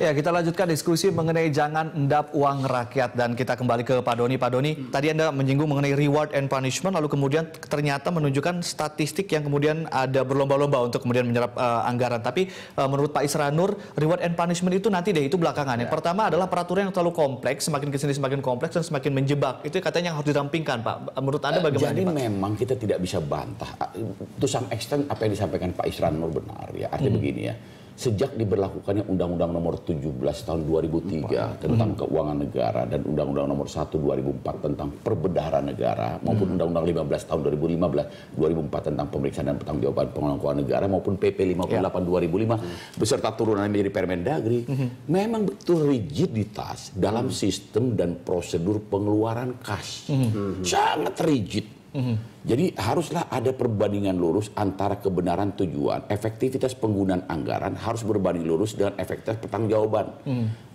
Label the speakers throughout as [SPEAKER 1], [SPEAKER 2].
[SPEAKER 1] Ya, kita lanjutkan diskusi mengenai jangan endap uang rakyat, dan kita kembali ke Pak Doni. Pak Doni, tadi Anda menyinggung mengenai reward and punishment, lalu kemudian ternyata menunjukkan statistik yang kemudian ada berlomba-lomba untuk kemudian menyerap anggaran. Tapi menurut Pak Isranur, reward and punishment itu nanti deh, itu belakangan. Yang pertama adalah peraturan yang terlalu kompleks, semakin kesini semakin kompleks dan semakin menjebak. Itu katanya yang harus dirampingkan, Pak. Menurut Anda bagaimana?
[SPEAKER 2] Jadi
[SPEAKER 1] Pak?
[SPEAKER 2] memang kita tidak bisa bantah. To some extent apa yang disampaikan Pak Isranur benar ya. Artinya begini ya. Sejak diberlakukannya Undang-Undang Nomor 17 Tahun 2003 tentang Keuangan Negara dan Undang-Undang Nomor 1 2004 tentang Perbendaharaan Negara maupun Undang-Undang 15 Tahun 2004 tentang Pemeriksaan dan Pertanggungjawaban Pengelolaan Keuangan Negara maupun PP 58 2005 beserta turunan menjadi Permendagri, memang betul rigiditas dalam sistem dan prosedur pengeluaran kas. Sangat rigid. Jadi haruslah ada perbandingan lurus antara kebenaran tujuan, efektivitas penggunaan anggaran harus berbanding lurus dengan efektivitas pertanggungjawaban.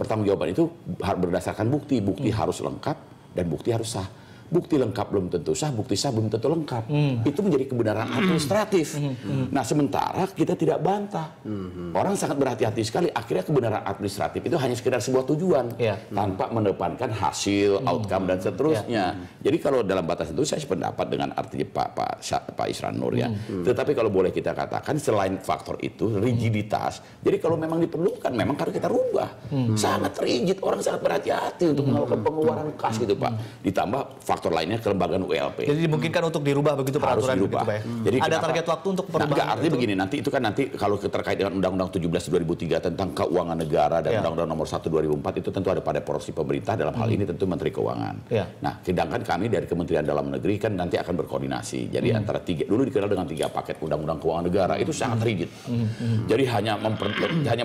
[SPEAKER 2] Pertanggungjawaban itu berdasarkan bukti, bukti harus lengkap dan bukti harus sah. Bukti lengkap belum tentu sah, bukti sah belum tentu lengkap. Itu menjadi kebenaran administratif. Nah, sementara kita tidak bantah. Orang sangat berhati-hati sekali. Akhirnya kebenaran administratif itu hanya sekedar sebuah tujuan tanpa mendepankan hasil, outcome dan seterusnya. Jadi kalau dalam batas itu saya sependapat dengan artinya Pak Isranur ya. Tetapi kalau boleh kita katakan selain faktor itu rigiditas. Jadi kalau memang diperlukan, memang harus kita rubah. Sangat rigid, orang sangat berhati-hati untuk melakukan pengeluaran kas gitu Pak. Ditambah faktor lainnya kelembagaan ULP.
[SPEAKER 1] Jadi dimungkinkan untuk dirubah begitu peraturan begitu, Pak.
[SPEAKER 2] Jadi
[SPEAKER 1] ada target waktu untuk perubahan.
[SPEAKER 2] Nah, artinya begini, nanti itu kan nanti kalau terkait dengan Undang-Undang 17 2003 tentang Keuangan Negara dan Undang-Undang Nomor 1 2004 itu tentu ada pada porsi pemerintah, dalam hal ini tentu Menteri Keuangan. Nah, sedangkan kami dari Kementerian Dalam Negeri kan nanti akan berkoordinasi. Jadi antara dulu dikenal dengan 3 paket Undang-Undang Keuangan Negara itu sangat rigid. Jadi hanya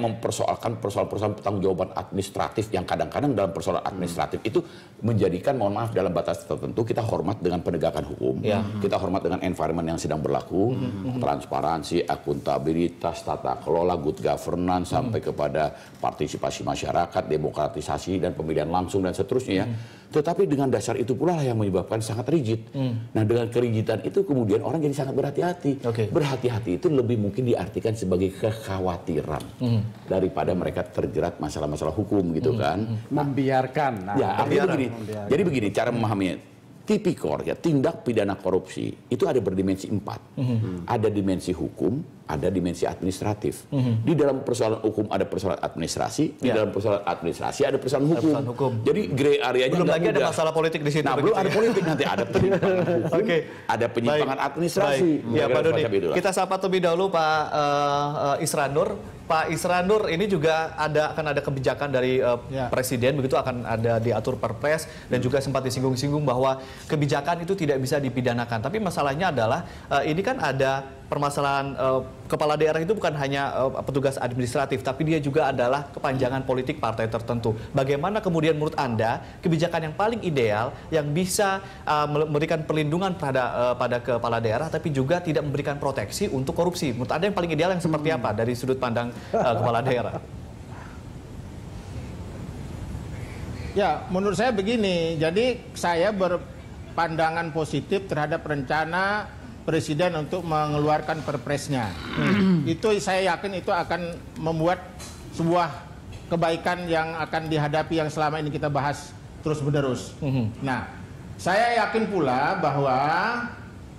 [SPEAKER 2] mempersoalkan persoalan-persoalan pertanggungjawaban administratif yang kadang-kadang dalam persoalan administratif itu menjadikan, mohon maaf, dalam batas tertentu kita hormat dengan penegakan hukum, kita hormat dengan environment yang sedang berlaku, transparansi, akuntabilitas, tata kelola, good governance, sampai kepada partisipasi masyarakat, demokratisasi dan pemilihan langsung dan seterusnya. Tetapi dengan dasar itu pula yang menyebabkan sangat rigid. Nah, dengan kerigidan itu kemudian orang jadi sangat berhati-hati. Berhati-hati itu lebih mungkin diartikan sebagai kekhawatiran daripada mereka terjerat masalah-masalah hukum gitu kan.
[SPEAKER 3] Membiarkan.
[SPEAKER 2] Ya, artinya begini. Jadi begini cara memahaminya. Tipikor ya, tindak pidana korupsi itu ada berdimensi 4. Ada dimensi hukum, ada dimensi administratif. Di dalam persoalan hukum ada persoalan administrasi, di dalam persoalan administrasi ada persoalan hukum. Jadi gray area-nya
[SPEAKER 1] belum lagi ada masalah politik di situ.
[SPEAKER 2] Nah, belum ada politik, nanti ada penyimpangan hukum, ada penyimpangan administrasi.
[SPEAKER 1] Ya, Pak Doni, kita sapa terlebih dahulu Pak Isranur. Pak Isranur, ini juga akan ada kebijakan dari Presiden, begitu akan ada diatur Perpres, dan juga sempat disinggung-singgung bahwa kebijakan itu tidak bisa dipidanakan. Tapi masalahnya adalah ini kan ada permasalahan kepala daerah itu bukan hanya petugas administratif, tapi dia juga adalah kepanjangan politik partai tertentu. Bagaimana kemudian menurut Anda kebijakan yang paling ideal yang bisa memberikan perlindungan pada kepala daerah, tapi juga tidak memberikan proteksi untuk korupsi? Menurut Anda yang paling ideal yang seperti apa dari sudut pandang kepala daerah?
[SPEAKER 3] Ya, menurut saya begini. Jadi saya berpandangan positif terhadap rencana Presiden untuk mengeluarkan perpresnya. Itu saya yakin itu akan membuat sebuah kebaikan yang akan dihadapi yang selama ini kita bahas terus-menerus. Nah, saya yakin pula bahwa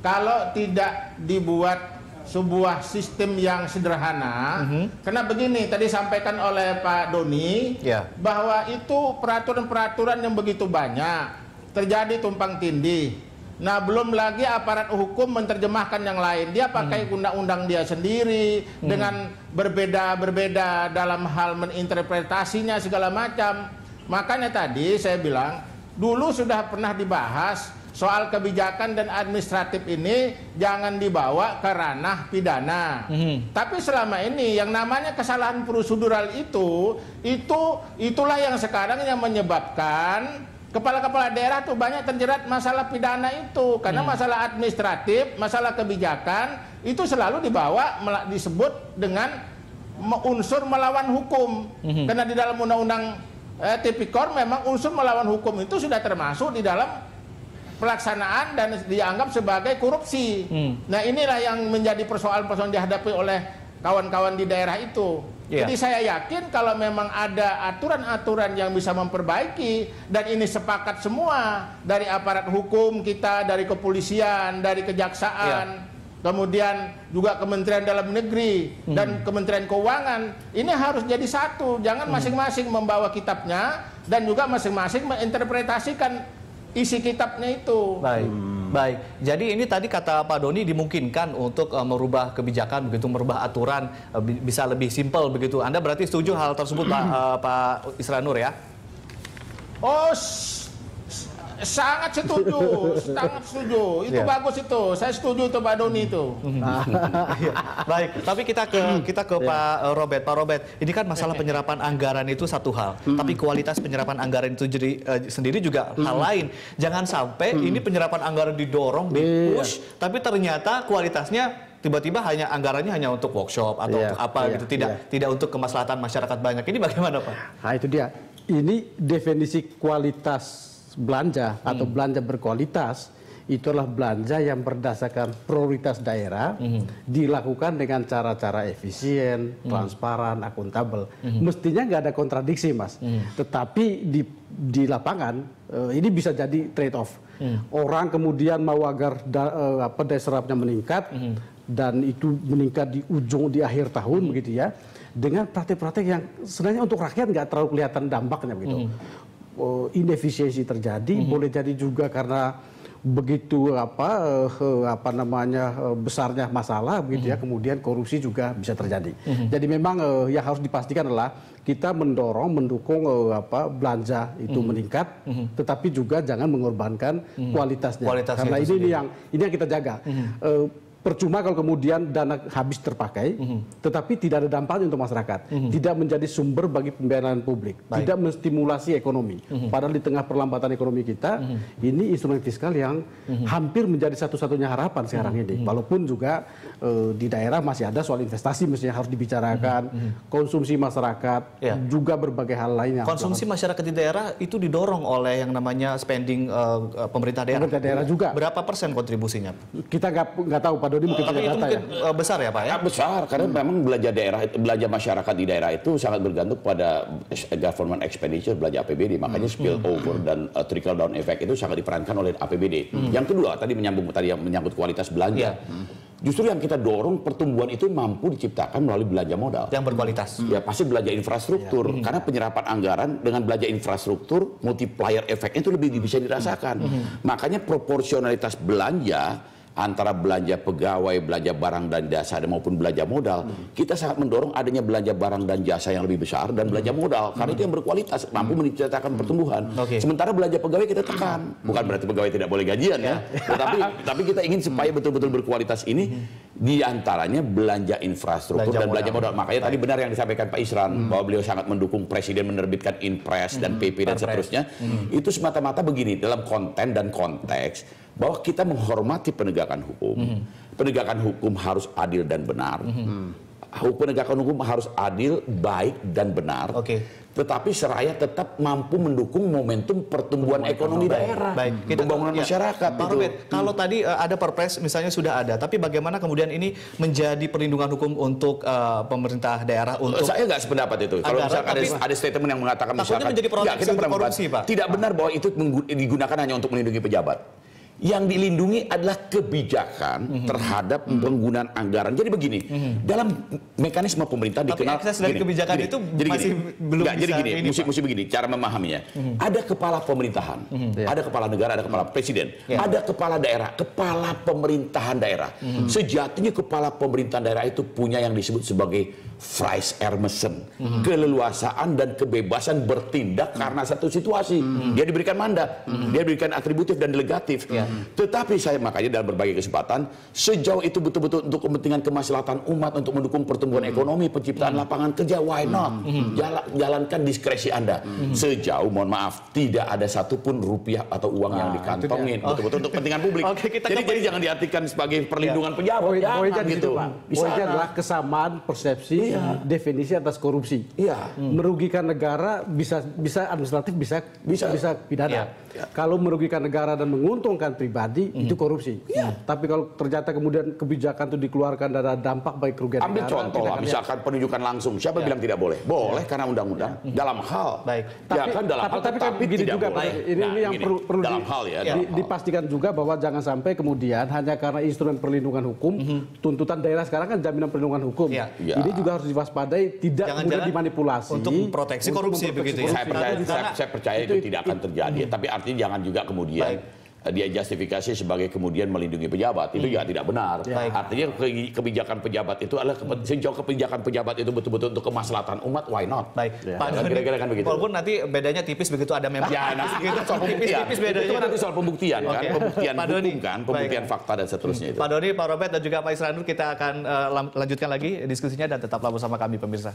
[SPEAKER 3] kalau tidak dibuat sebuah sistem yang sederhana, karena begini tadi sampaikan oleh Pak Doni, bahwa itu peraturan-peraturan yang begitu banyak, terjadi tumpang tindih. Nah, belum lagi aparat hukum menerjemahkan yang lain. Dia pakai undang-undang dia sendiri dengan berbeda-berbeda dalam hal menginterpretasinya segala macam. Makanya tadi saya bilang, dulu sudah pernah dibahas soal kebijakan dan administratif ini jangan dibawa ke ranah pidana. Tapi selama ini yang namanya kesalahan prosedural itulah yang sekarang yang menyebabkan kepala-kepala daerah tuh banyak terjerat masalah pidana itu karena masalah administratif, masalah kebijakan itu selalu disebut dengan unsur melawan hukum. Karena di dalam undang-undang Tipikor memang unsur melawan hukum itu sudah termasuk di dalam pelaksanaan dan dianggap sebagai korupsi. Nah, inilah yang menjadi persoalan-persoalan dihadapi oleh kawan-kawan di daerah itu. Jadi saya yakin kalau memang ada aturan-aturan yang bisa memperbaiki dan ini sepakat semua dari aparat hukum kita, dari kepolisian, dari kejaksaan, kemudian juga Kementerian Dalam Negeri dan Kementerian Keuangan, ini harus jadi satu. Jangan masing-masing membawa kitabnya dan juga masing-masing menginterpretasikan isi kitabnya itu.
[SPEAKER 1] Baik. Jadi ini tadi kata Pak Doni dimungkinkan untuk merubah kebijakan begitu, merubah aturan bisa lebih simpel begitu. Anda berarti setuju hal tersebut, Pak Isranur ya?
[SPEAKER 3] Oh, sangat setuju, sangat setuju. Itu bagus itu. Saya setuju tuh Pak Doni itu.
[SPEAKER 1] Baik, tapi kita ke Pak Robert. Pak Robert, ini kan masalah penyerapan anggaran itu satu hal, tapi kualitas penyerapan anggaran itu sendiri juga hal lain. Jangan sampai ini penyerapan anggaran didorong, di-push, tapi ternyata kualitasnya tiba-tiba anggarannya hanya untuk workshop atau untuk apa gitu, tidak untuk kemaslahatan masyarakat banyak. Ini bagaimana, Pak?
[SPEAKER 4] Nah, itu dia. Ini definisi kualitas belanja atau belanja berkualitas itu adalah belanja yang berdasarkan prioritas daerah, dilakukan dengan cara-cara efisien, transparan, akuntabel. Mestinya nggak ada kontradiksi, Mas. Tetapi di lapangan ini bisa jadi trade off. Orang kemudian mau agar daya serapnya meningkat dan itu meningkat di akhir tahun begitu ya, dengan praktek-praktek yang sebenarnya untuk rakyat nggak terlalu kelihatan dampaknya begitu. Inefisiensi terjadi, boleh jadi juga karena begitu besarnya masalah begitu ya, kemudian korupsi juga bisa terjadi. Jadi memang yang harus dipastikan adalah kita mendukung belanja itu meningkat, tetapi juga jangan mengorbankan kualitasnya. Karena ini yang kita jaga. Percuma kalau kemudian dana habis terpakai, tetapi tidak ada dampaknya untuk masyarakat, tidak menjadi sumber bagi pembiayaan publik, tidak menstimulasi ekonomi. Padahal di tengah perlambatan ekonomi kita, ini instrumen fiskal yang hampir menjadi satu-satunya harapan sekarang ini. Walaupun juga di daerah masih ada soal investasi mestinya harus dibicarakan, konsumsi masyarakat, juga berbagai hal lainnya.
[SPEAKER 1] Konsumsi masyarakat di daerah itu didorong oleh yang namanya spending pemerintah daerah.
[SPEAKER 4] Pemerintah daerah juga.
[SPEAKER 1] Berapa persen kontribusinya?
[SPEAKER 4] Kita nggak tahu, Pak Dodi mungkin
[SPEAKER 1] tapi itu mungkin besar ya Pak ya?
[SPEAKER 2] Besar, karena memang belanja masyarakat di daerah itu sangat bergantung pada government expenditure, belanja APBD. Makanya spill over dan trickle down effect itu sangat diperankan oleh APBD. Yang kedua, tadi menyangkut kualitas belanja. Justru yang kita dorong pertumbuhan itu mampu diciptakan melalui belanja modal
[SPEAKER 1] yang berkualitas.
[SPEAKER 2] Ya pasti belanja infrastruktur, karena penyerapan anggaran dengan belanja infrastruktur multiplier efeknya itu lebih bisa dirasakan. Makanya proporsionalitas belanja antara belanja pegawai, belanja barang dan jasa maupun belanja modal, kita sangat mendorong adanya belanja barang dan jasa yang lebih besar dan belanja modal, karena itu yang berkualitas, mampu menciptakan pertumbuhan. Sementara belanja pegawai kita tekan, bukan berarti pegawai tidak boleh gajian ya, tapi kita ingin supaya betul-betul berkualitas ini, diantaranya belanja infrastruktur dan belanja modal. Makanya tadi benar yang disampaikan Pak Isran, bahwa beliau sangat mendukung Presiden menerbitkan Inpres dan PP dan seterusnya. Itu semata-mata begini, dalam konten dan konteks, bahwa kita menghormati penegakan hukum. Penegakan hukum harus adil dan benar. Penegakan hukum harus adil, baik, dan benar. Tetapi seraya tetap mampu mendukung momentum pertumbuhan ekonomi daerah. Pembangunan masyarakat.
[SPEAKER 1] Pak Robert, kalau tadi ada perpres misalnya sudah ada, tapi bagaimana kemudian ini menjadi perlindungan hukum untuk pemerintah daerah untuk...
[SPEAKER 2] Saya nggak sependapat itu. Kalau misalkan ada statement yang mengatakan misalkan...
[SPEAKER 1] menjadi proteksi untuk korupsi, Pak.
[SPEAKER 2] Tidak benar bahwa itu digunakan hanya untuk melindungi pejabat. Yang dilindungi adalah kebijakan terhadap penggunaan anggaran. Jadi begini, dalam mekanisme pemerintah dikenal...
[SPEAKER 1] Tapi akses dari kebijakan itu masih belum bisa...
[SPEAKER 2] Jadi gini, mesti begini, cara memahaminya. Ada kepala pemerintahan, ada kepala negara, ada kepala presiden, ada kepala daerah, kepala pemerintahan daerah. Sejatinya kepala pemerintahan daerah itu punya yang disebut sebagai Fries Ermessen, keleluasaan dan kebebasan bertindak karena satu situasi. Dia diberikan mandat, dia diberikan atributif dan delegatif. Tetapi saya makanya dalam berbagai kesempatan, sejauh itu betul-betul untuk kepentingan kemaslahatan umat, untuk mendukung pertumbuhan ekonomi, penciptaan lapangan kerja, why not? Jalankan diskresi Anda. Sejauh, mohon maaf, tidak ada satupun rupiah atau uang yang dikantongin, betul-betul untuk kepentingan publik. Jadi jangan diartikan sebagai perlindungan pejabat.
[SPEAKER 4] Poinnya
[SPEAKER 2] gitu.
[SPEAKER 4] Poinnya adalah kesamaan persepsi definisi atas korupsi. Merugikan negara bisa administratif, bisa pidana. Kalau merugikan negara dan menguntungkan pribadi itu korupsi. Tapi kalau ternyata kemudian kebijakan itu dikeluarkan dan ada dampak baik kerugian negara.
[SPEAKER 2] Ambil contoh lah, misalkan penunjukan langsung. Siapa bilang tidak boleh? Boleh karena undang-undang. Dalam hal.
[SPEAKER 4] Tapi begini juga, ini yang perlu
[SPEAKER 2] dalam hal ya.
[SPEAKER 4] Dipastikan juga bahwa jangan sampai kemudian hanya karena instrumen perlindungan hukum, tuntutan daerah sekarang kan jaminan perlindungan hukum. Ini juga harus diwaspadai, tidak mudah dimanipulasi.
[SPEAKER 1] Untuk memproteksi korupsi begitu ya.
[SPEAKER 2] Saya percaya itu tidak akan terjadi. Tapi artinya jangan juga kemudian dia justifikasi sebagai kemudian melindungi pejabat. Itu juga tidak benar. Artinya kebijakan pejabat itu adalah sejauh kebijakan pejabat itu betul-betul untuk kemaslahatan umat, why not?
[SPEAKER 1] Pak Doni,
[SPEAKER 2] kira-kira kan begitu.
[SPEAKER 1] Walaupun nanti bedanya tipis begitu, ada memang tipis bedanya.
[SPEAKER 2] Itu nanti soal pembuktian kan, pembuktian hukum kan, pembuktian fakta dan seterusnya itu.
[SPEAKER 1] Pak Doni, Pak Robert dan juga Pak Isranur, kita akan lanjutkan lagi diskusinya dan tetaplah bersama kami pemirsa.